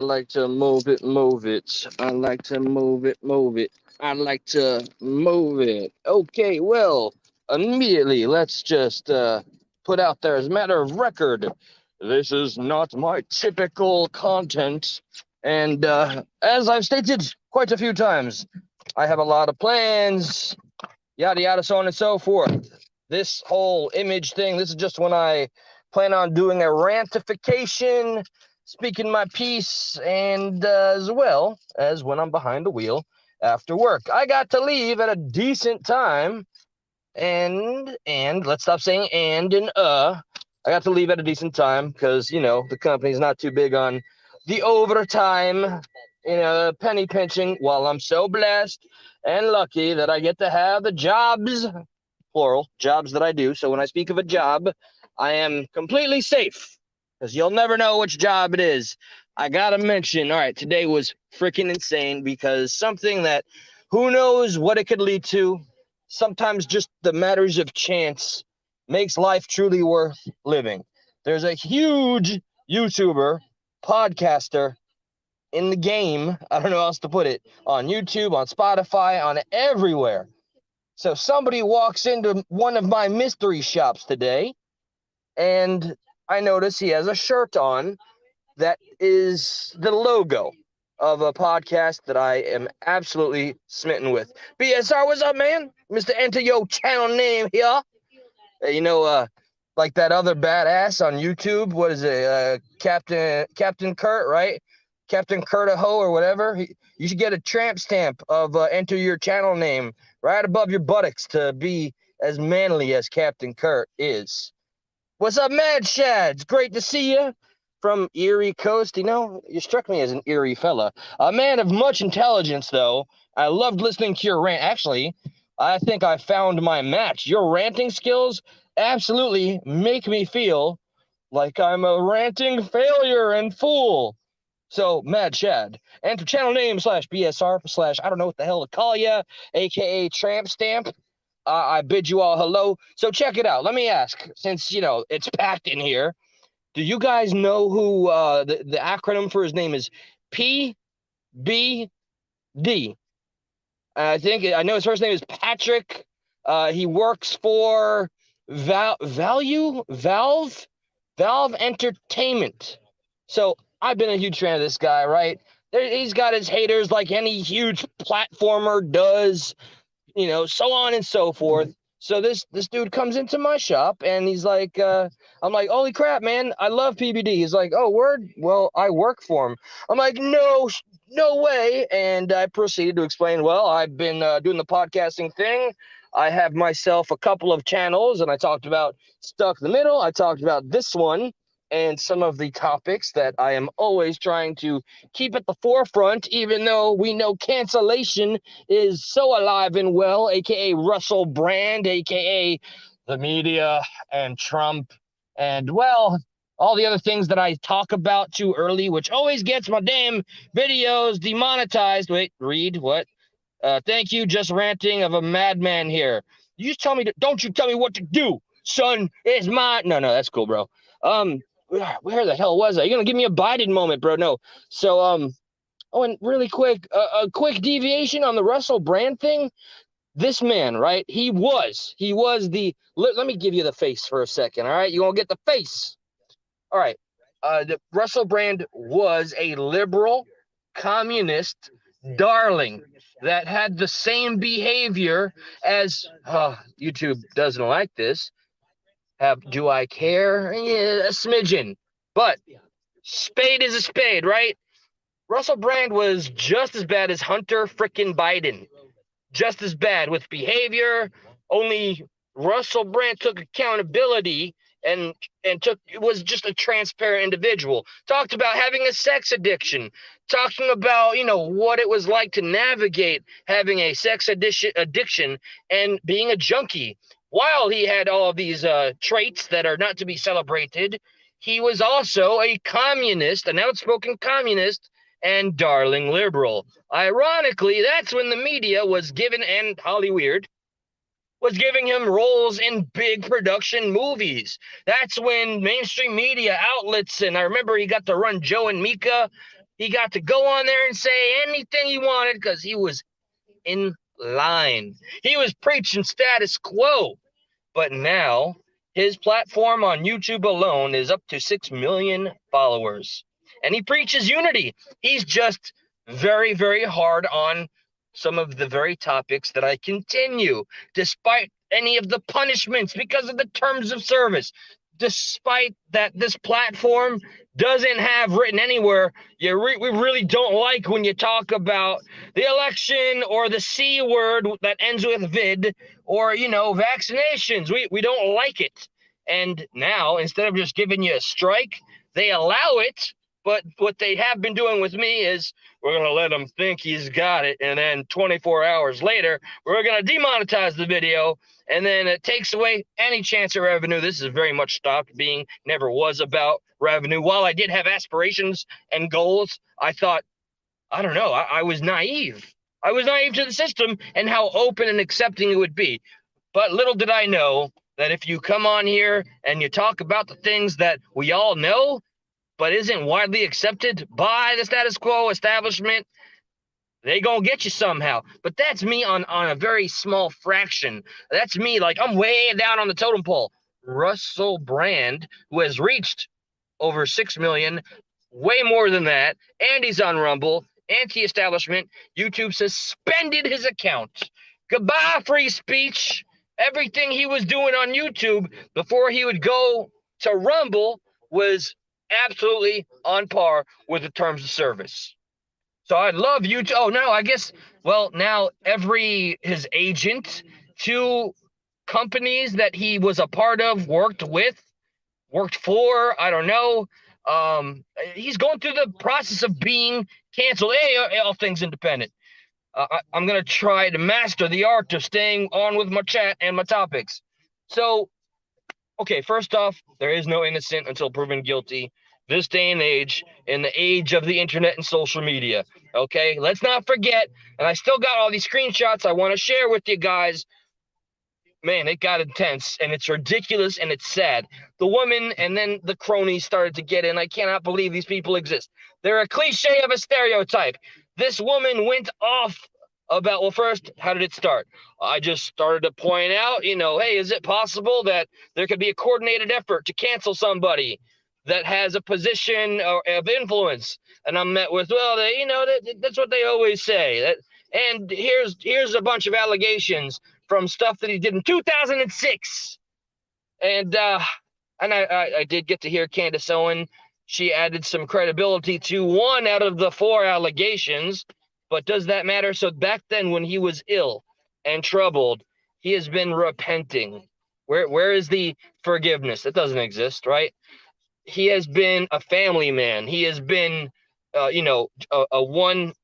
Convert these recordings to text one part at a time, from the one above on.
like to move it, move it. I like to move it, move it. I like to move it. Okay, well, immediately let's just put out there as a matter of record. This is not my typical content. And as I've stated quite a few times, I have a lot of plans, yada yada, so on and so forth. This whole image thing, this is just when I plan on doing a rantification, speaking my piece, and as well as when I'm behind the wheel after work. I got to leave at a decent time, and let's stop saying and. I got to leave at a decent time because the company's not too big on the overtime, penny pinching. While I'm so blessed and lucky that I get to have the jobs, plural, jobs that I do. So when I speak of a job, I am completely safe because you'll never know which job it is. I gotta mention, all right, today was freaking insane because something that who knows what it could lead to. Sometimes just the matters of chance makes life truly worth living. There's a huge YouTuber, podcaster in the game. I don't know how else to put it. On YouTube, on Spotify, on everywhere. So somebody walks into one of my mystery shops today, and I notice he has a shirt on that is the logo of a podcast that I am absolutely smitten with. BSR, what's up, man? Mr. Enter Your Channel Name here. You know, like that other badass on YouTube. What is it? Captain Kurt, right? Captain Curtaho or whatever. You should get a tramp stamp of Enter Your Channel Name right above your buttocks to be as manly as Captain Kurt is. What's up, Mad Shad? It's great to see you from Erie Coast. You struck me as an eerie fella. A man of much intelligence, though. I loved listening to your rant. Actually, I think I found my match. Your ranting skills absolutely make me feel like I'm a ranting failure and fool. So, Mad Shad, enter channel name /BSR / I don't know what the hell to call ya, aka Tramp Stamp. I bid you all hello. So check it out. Let me ask, since it's packed in here. Do you guys know who the acronym for his name is? PBD. I know his first name is Patrick. He works for Valve Entertainment. So I've been a huge fan of this guy, right? He's got his haters like any huge platformer does, so on and so forth. So this dude comes into my shop and he's like, I'm like, holy crap, man, I love PBD. He's like, oh, word? Well, I work for him. I'm like, no way. And I proceeded to explain, well, I've been doing the podcasting thing. I have myself a couple of channels, and I talked about Stuck in the Middle. I talked about this one and some of the topics that I am always trying to keep at the forefront, even though we know cancellation is so alive and well, aka Russell Brand, aka the media and Trump, and well, all the other things that I talk about too early, which always gets my damn videos demonetized. Wait, read what? Thank you, just ranting of a madman here. You just tell me, don't you tell me what to do, son. It's mine. No, that's cool, bro. Where the hell was I? You're gonna give me a Biden moment, bro? No. So, oh, and really quick, a quick deviation on the Russell Brand thing. This man, right? He was the. Let me give you the face for a second. All right, you gonna get the face. All right. The Russell Brand was a liberal, communist darling that had the same behavior as YouTube doesn't like this. Do I care? Yeah, a smidgen. But spade is a spade, right? Russell Brand was just as bad as Hunter frickin' Biden. Just as bad with behavior. Only Russell Brand took accountability and was just a transparent individual. Talked about having a sex addiction. Talking about, what it was like to navigate having a sex addiction and being a junkie. While he had all of these traits that are not to be celebrated, he was also a communist, an outspoken communist, and darling liberal. Ironically, that's when the media was given, and Hollyweird, was giving him roles in big production movies. That's when mainstream media outlets, and I remember he got to run Joe and Mika. He got to go on there and say anything he wanted because he was in line. He was preaching status quo. But now his platform on YouTube alone is up to 6 million followers. And he preaches unity. He's just very, very hard on some of the very topics that I continue, despite any of the punishments because of the terms of service. Despite that, this platform doesn't have written anywhere, we really don't like when you talk about the election or the C word that ends with vid, or, vaccinations. We don't like it. And now, instead of just giving you a strike, they allow it. But what they have been doing with me is we're going to let him think he's got it. And then 24 hours later, we're going to demonetize the video. And then it takes away any chance of revenue. This is very much stopped being, never was about revenue. While I did have aspirations and goals, I thought, I don't know, I was naive. I was naive to the system and how open and accepting it would be. But little did I know that if you come on here and you talk about the things that we all know, but isn't widely accepted by the status quo establishment, they gonna get you somehow. But that's me on a very small fraction. That's me, like, I'm way down on the totem pole. Russell Brand, who has reached over 6 million, way more than that, and he's on Rumble, anti-establishment. YouTube suspended his account. Goodbye, free speech. Everything he was doing on YouTube before he would go to Rumble was absolutely on par with the terms of service. So I'd love you to, now his agent, 2 companies that he was a part of, worked for, I don't know. He's going through the process of being canceled. Hey, all things independent. I'm going to try to master the art of staying on with my chat and my topics. So, okay, first off, there is no innocent until proven guilty. This day and age, in the age of the internet and social media. Okay, let's not forget, and I still got all these screenshots I want to share with you guys. Man, it got intense, and it's ridiculous, and it's sad. The woman and then the cronies started to get in. I cannot believe these people exist. They're a cliche of a stereotype. This woman went off about, well, first, how did it start? I just started to point out, hey, is it possible that there could be a coordinated effort to cancel somebody that has a position of influence? And I'm met with, well, that's what they always say. And here's a bunch of allegations from stuff that he did in 2006. And I did get to hear Candace Owen. She added some credibility to 1 out of the 4 allegations. But does that matter? So back then, when he was ill and troubled, he has been repenting. Where is the forgiveness? It doesn't exist, right? He has been a family man. He has been, a one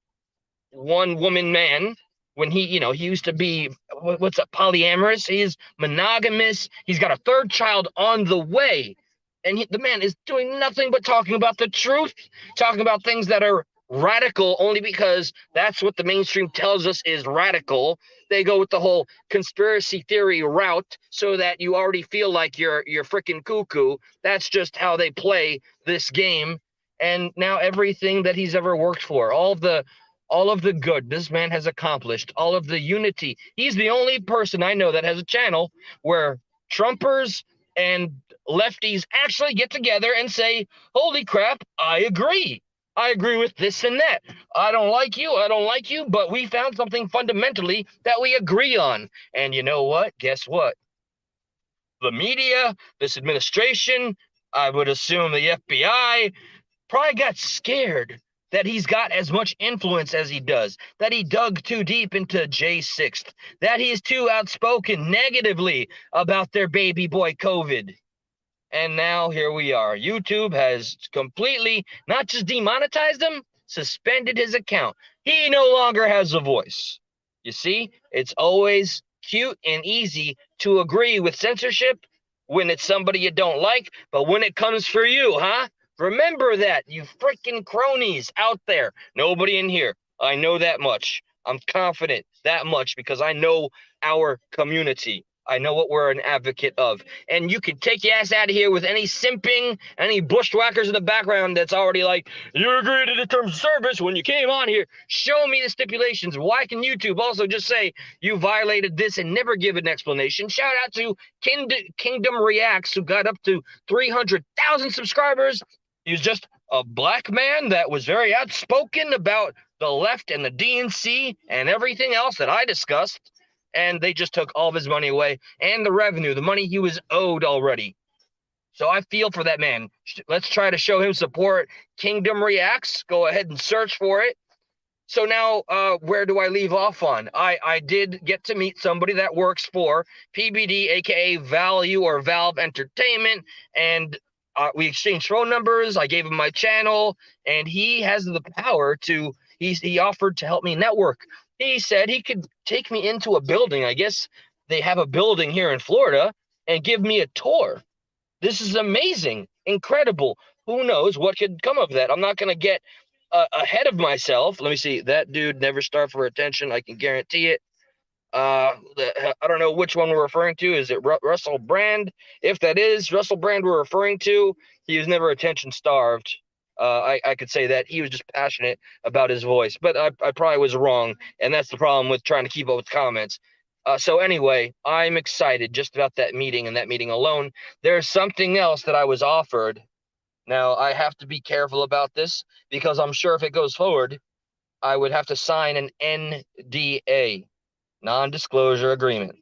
woman man. When he used to be, what's up, polyamorous. He's monogamous. He's got a 3rd child on the way. And the man is doing nothing but talking about the truth, talking about things that are radical only because that's what the mainstream tells us is radical. They go with the whole conspiracy theory route so that you already feel like you're freaking cuckoo. That's just how they play this game. And now everything that he's ever worked for, all of the good this man has accomplished, all of the unity. He's the only person I know that has a channel where Trumpers and lefties actually get together and say, holy crap, I agree. I agree with this and that. I don't like you, but we found something fundamentally that we agree on. And you know what? Guess what? The media, this administration, I would assume the FBI, probably got scared that he's got as much influence as he does, that he dug too deep into J6, that he's too outspoken negatively about their baby boy COVID. And now here we are. YouTube has completely not just demonetized him, suspended his account. He no longer has a voice. You see, it's always cute and easy to agree with censorship when it's somebody you don't like, but when it comes for you, remember that, you freaking cronies out there. Nobody in here. I know that much. I'm confident that much because I know our community. I know what we're an advocate of. And you could take your ass out of here with any simping, any bushwhackers in the background that's already like, you agreed to the terms of service when you came on here. Show me the stipulations. Why can YouTube also just say you violated this and never give an explanation? Shout out to Kingdom Reacts, who got up to 300,000 subscribers. He was just a black man that was very outspoken about the left and the DNC and everything else that I discussed. And they just took all of his money away and the revenue, the money he was owed already. So I feel for that man. Let's try to show him support. Kingdom Reacts. Go ahead and search for it. So now, where do I leave off on? I did get to meet somebody that works for PBD, aka Value or Valve Entertainment, and we exchanged phone numbers. I gave him my channel, and he has the power to. He offered to help me network. He said he could take me into a building. I guess they have a building here in Florida, and give me a tour. This is amazing, incredible. Who knows what could come of that? I'm not going to get ahead of myself. Let me see. That dude never starved for attention. I can guarantee it. I don't know which one we're referring to. Is it Russell Brand? If that is Russell Brand we're referring to, he was never attention starved. I could say that he was just passionate about his voice, but I probably was wrong, and that's the problem with trying to keep up with comments. So anyway, I'm excited just about that meeting and that meeting alone. There's something else that I was offered. Now, I have to be careful about this because I'm sure if it goes forward, I would have to sign an NDA, non-disclosure agreement.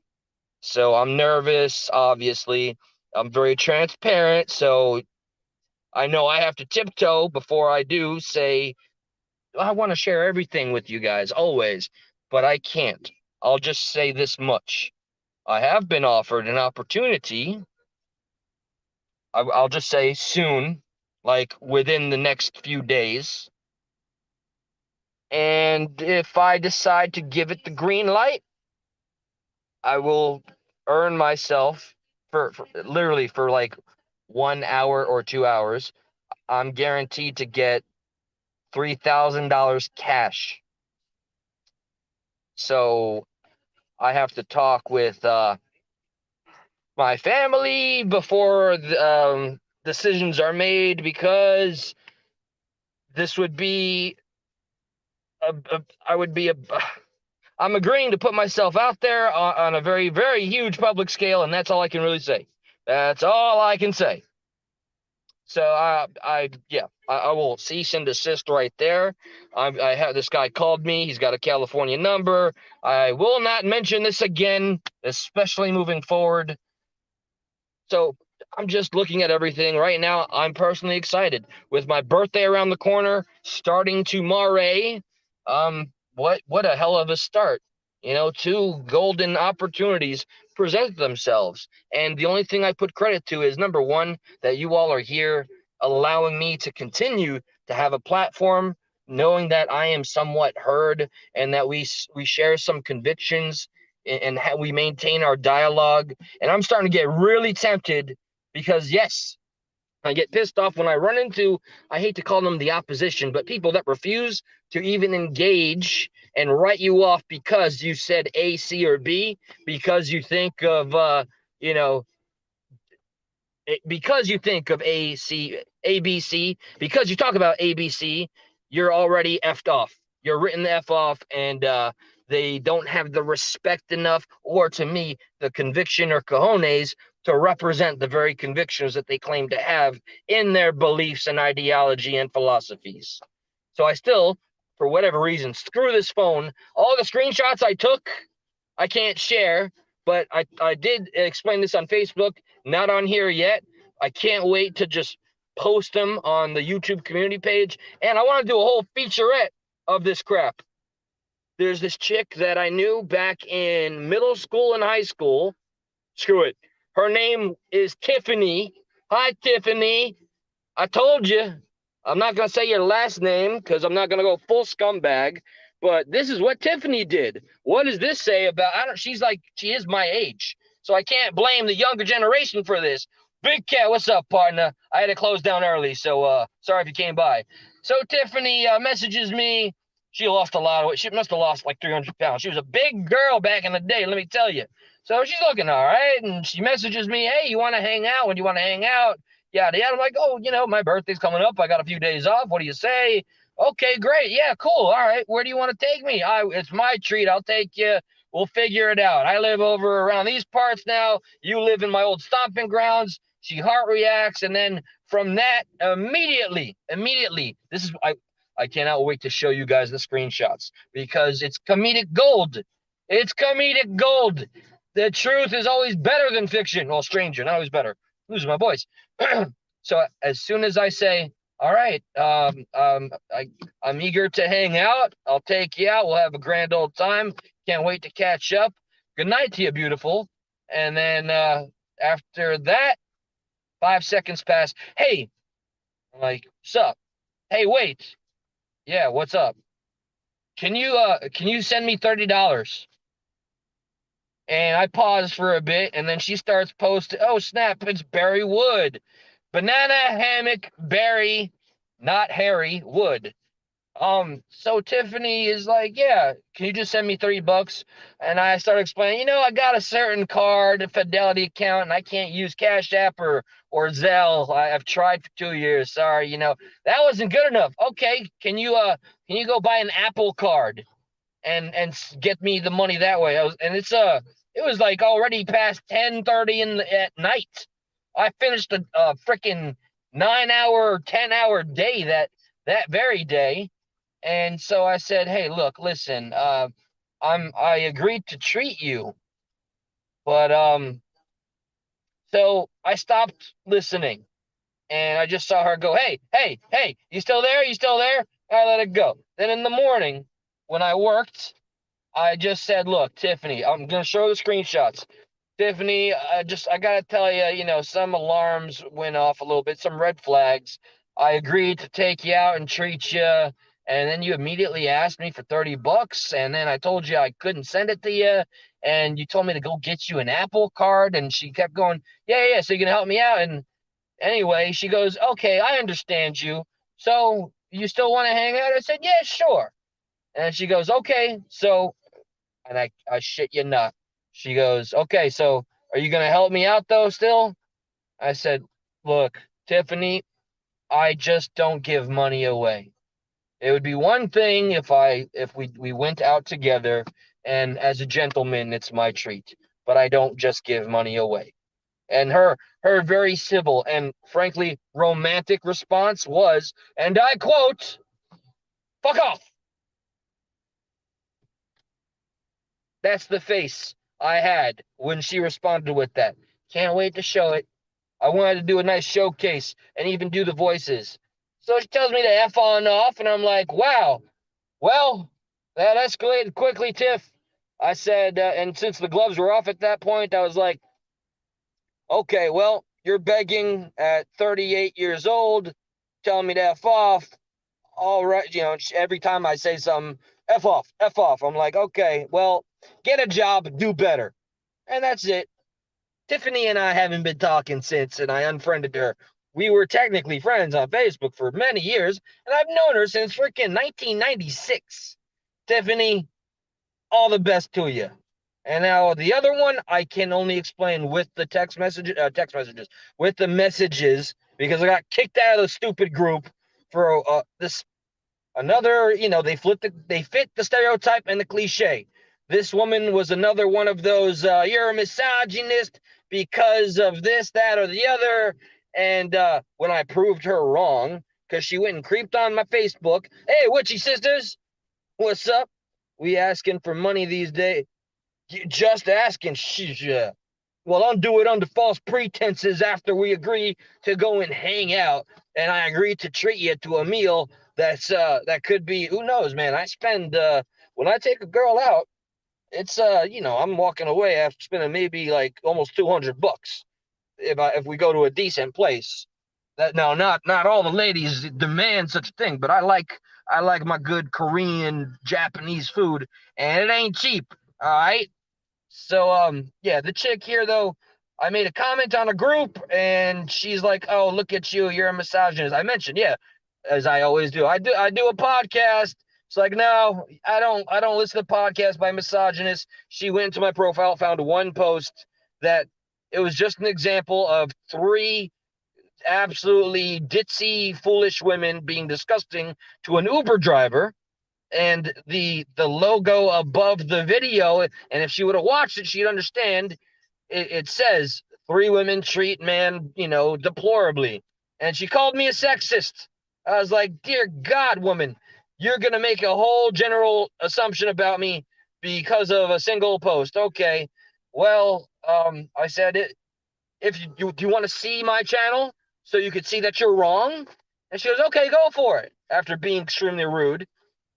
So I'm nervous, obviously. I'm very transparent, so I know I have to tiptoe before I do say, I want to share everything with you guys, always, but I can't. I'll just say this much. I have been offered an opportunity. I'll just say soon, like within the next few days. And if I decide to give it the green light, I will earn myself for literally for like 1 hour or 2 hours. I'm guaranteed to get $3,000 cash. So I have to talk with my family before the, decisions are made, because this would be I'm agreeing to put myself out there on a very, very huge public scale, and that's all I can really say. That's all I can say. So I will cease and desist right there. I have this guy called me. He's got a California number. I will not mention this again, especially moving forward. So I'm just looking at everything right now. I'm personally excited with my birthday around the corner, starting tomorrow. What a hell of a start. You know, two golden opportunities present themselves. And the only thing I put credit to is, number one, that you all are here allowing me to continue to have a platform, knowing that I am somewhat heard and that we share some convictions, and we maintain our dialogue. And I'm starting to get really tempted because, yes, I get pissed off when I run into, I hate to call them the opposition, but people that refuse to even engage and write you off because you said A, C, or B, because you think of, because you think of A, C, A, B, C, because you talk about A, B, C, you're already effed off. You're written the F off, and they don't have the respect enough, or to me, the conviction or cojones to represent the very convictions that they claim to have in their beliefs and ideology and philosophies. So I still, for whatever reason, screw this phone. All the screenshots I took, I can't share, but I did explain this on Facebook, not on here yet. I can't wait to just post them on the YouTube community page, and I want to do a whole featurette of this crap. There's this chick that I knew back in middle school and high school. Screw it. Her name is Tiffany. Hi, Tiffany. I told you. I'm not going to say your last name because I'm not going to go full scumbag. But this is what Tiffany did. What does this say about, she is my age. So I can't blame the younger generation for this. Big Cat, what's up, partner? I had to close down early, so sorry if you came by. So Tiffany messages me. She lost a lot of weight. She must have lost like 300 pounds. She was a big girl back in the day, let me tell you. So she's looking all right, and she messages me, "Hey, you want to hang out? When do you want to hang out?" Yeah, yeah. I'm like, "Oh, my birthday's coming up. I got a few days off. What do you say?" "Okay, great. Yeah, cool. All right. Where do you want to take me?" It's my treat. I'll take you. We'll figure it out. I live over around these parts now. You live in my old stomping grounds. She heart reacts, and then from that, immediately, I cannot wait to show you guys the screenshots because it's comedic gold. It's comedic gold. The truth is always better than fiction. Well, stranger, not always better. Losing my voice. So as soon as I say, all right, I'm eager to hang out. I'll take you out. We'll have a grand old time. Can't wait to catch up. Good night to you, beautiful. And then after that, 5 seconds pass. Hey, I'm like, sup? Hey, wait. Yeah, what's up? Can you send me $30? And I pause for a bit, and then she starts posting. Oh snap! It's Barry Wood, banana hammock Barry, not Harry Wood. So Tiffany is like, yeah, can you just send me $30? And I start explaining, I got a certain card, a Fidelity account, and I can't use Cash App or Zelle. I've tried for 2 years. Sorry, that wasn't good enough. Okay, can you go buy an Apple card and get me the money that way? It was like already past 10:30 at night. I finished a freaking 9 hour, 10 hour day that very day. And so I said, "Hey, look, listen, I agreed to treat you, but so I stopped listening, and I just saw her go, hey, hey, hey, you still there? You still there?" I let it go. Then in the morning, when I worked, I just said, "Look, Tiffany, I'm gonna show the screenshots. Tiffany, I gotta tell you, some alarms went off a little bit, some red flags. I agreed to take you out and treat you, and then you immediately asked me for $30, and then I told you I couldn't send it to you, and you told me to go get you an Apple card." And she kept going, "Yeah, yeah, so you can help me out." And anyway, she goes, "Okay, I understand you. So you still want to hang out?" I said, "Yeah, sure." And she goes, "Okay, so," and I shit you not. She goes, "Okay, so are you gonna help me out though still?" I said, "Look, Tiffany, I just don't give money away. It would be one thing if we went out together, and as a gentleman, it's my treat. But I don't just give money away." And her very civil and frankly romantic response was, and I quote, "Fuck off." That's the face I had when she responded with that. Can't wait to show it. I wanted to do a nice showcase and even do the voices. So she tells me to F on off, and I'm like, wow, well, that escalated quickly, Tiff. I said, and since the gloves were off at that point, I was like, okay, well, you're begging at 38 years old, telling me to F off. All right, every time I say something, F off, F off. I'm like, okay, well, get a job, do better. And that's it. Tiffany and I haven't been talking since, and I unfriended her. We were technically friends on Facebook for many years, and I've known her since freaking 1996. Tiffany, all the best to you. And now the other one, I can only explain with the text messages, with the messages, because I got kicked out of the stupid group for this another. They fit the stereotype and the cliche. This woman was another one of those, you're a misogynist because of this, that, or the other. And when I proved her wrong, because she went and creeped on my Facebook, "Hey, Witchy Sisters, what's up? We asking for money these days." Just asking. Well, I'll do it under false pretenses after we agree to go and hang out, and I agree to treat you to a meal that could be, who knows, man. I spend when I take a girl out, it's I'm walking away after spending maybe like almost $200 if we go to a decent place. That now, not all the ladies demand such a thing, but I like my good Korean, Japanese food, and it ain't cheap. All right. So yeah, the chick here though, I made a comment on a group, and she's like, "Oh, look at you, you're a misogynist." I mentioned, yeah, as I always do. I do a podcast, It's like, no, I don't listen to podcasts by misogynists. She went into my profile, found one post that it was just an example of three absolutely ditzy, foolish women being disgusting to an Uber driver, and the logo above the video, and if she would have watched it, she'd understand. It says three women treat man, deplorably, and she called me a sexist. I was like, dear God, woman, you're gonna make a whole general assumption about me because of a single post. Okay, well, I said it. If do you want to see my channel so you could see that you're wrong? And she goes, okay, go for it. After being extremely rude,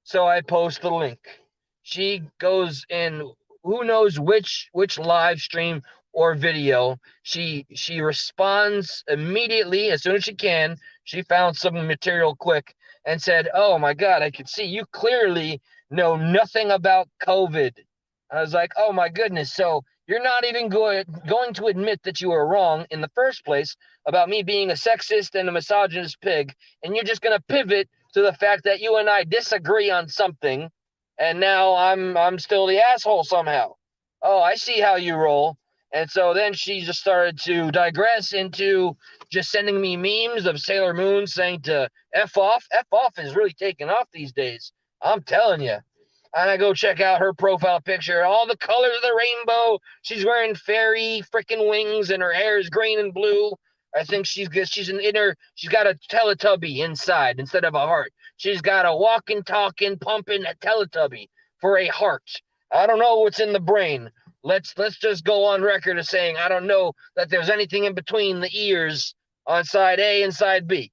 so I post the link. She goes in who knows which live stream or video. She responds immediately as soon as she can. She found some material quick and said, "Oh my God, I could see you clearly know nothing about COVID." I was like, "Oh my goodness!" So you're not even going to admit that you were wrong in the first place about me being a sexist and a misogynist pig, and you're just going to pivot to the fact that you and I disagree on something, and now I'm still the asshole somehow. Oh, I see how you roll. And so then she just started to digress into just sending me memes of Sailor Moon saying to F off. F off is really taking off these days. I'm telling you. And I go check out her profile picture, all the colors of the rainbow. She's wearing fairy freaking wings, and her hair is green and blue. I think she's got a Teletubby inside instead of a heart. She's got a walking, talking, pumping a Teletubby for a heart. I don't know what's in the brain. Let's just go on record as saying I don't know that there's anything in between the ears on side A and side B.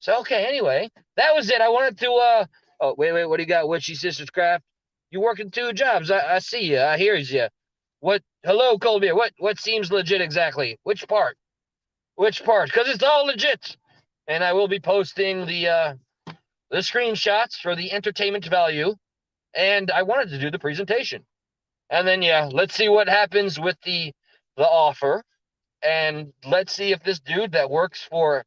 So okay, anyway, that was it. I wanted to oh wait, what do you got? Witchy Sisters Craft? You working two jobs. I see you. I hears you. What hello, Cold Beer. What seems legit exactly? Which part? Which part? Because it's all legit. And I will be posting the screenshots for the entertainment value. And I wanted to do the presentation. And then yeah, let's see what happens with the offer. And let's see if this dude that works for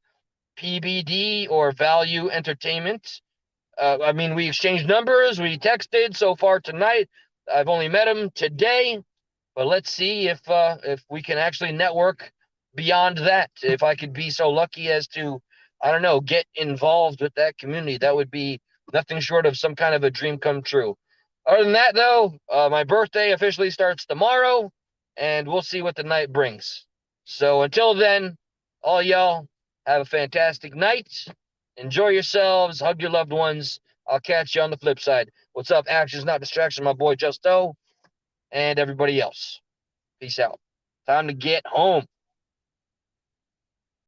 PBD or Value Entertainment. I mean, we exchanged numbers, we texted so far tonight. I've only met him today, but let's see if we can actually network beyond that. If I could be so lucky as to, I don't know, get involved with that community, that would be nothing short of some kind of a dream come true. Other than that, though, my birthday officially starts tomorrow, and we'll see what the night brings. So until then, all y'all have a fantastic night. Enjoy yourselves. Hug your loved ones. I'll catch you on the flip side. What's up? Actions, not distraction. My boy Justo and everybody else. Peace out. Time to get home.